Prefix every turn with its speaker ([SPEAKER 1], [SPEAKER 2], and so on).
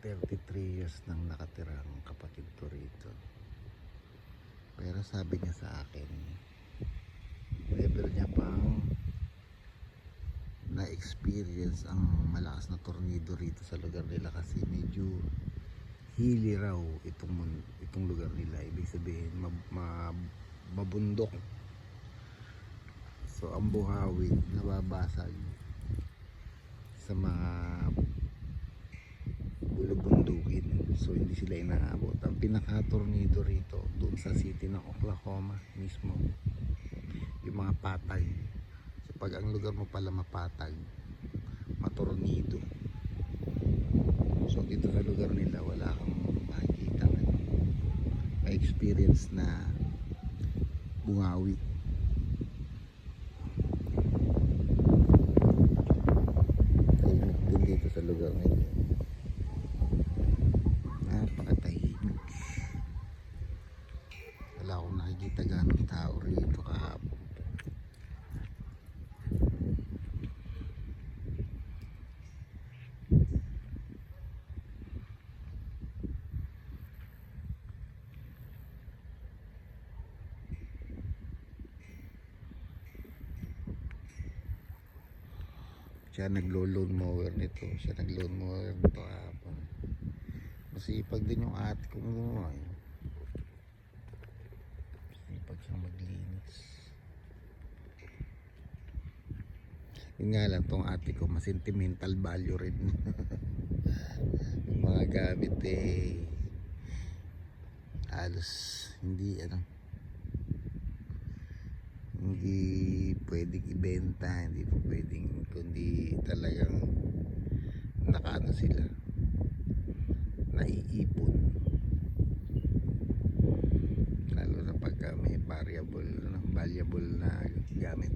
[SPEAKER 1] 33 years nang nakatirang kapatid ko rito. Pero sabi niya sa akin, never niya pang na-experience ang malakas na tornado rito sa lugar nila kasi medyo hili raw itong lugar nila. Ibig sabihin mabundok. So ang buhawid nababasag sa mga bulubundukin. So hindi sila inaabot. Ang pinaka-tornado rito doon sa city ng Oklahoma mismo, yung mga patag. So pag ang lugar mo pala mapatag, matornado. So dito sa lugar nila wala kang makikita, ma-experience na bungawi. Tahimik din dito sa lugar nila. Napakatahimik. Wala akong nakikita ganong tao rito kahapon. Siya naglo-loan mower nito. Siya nag-loan mower nito kahapon. Masipag din yung ate kong gumawa. Masipag siyang maglinis. Yun nga lang, tong ate ko masentimental value rin. Yung mga gamit halos hindi hindi pwedeng ibenta, hindi po pwedeng, kundi talagang nakaano sila, naiipon, lalo na pagka may valuable na gamit.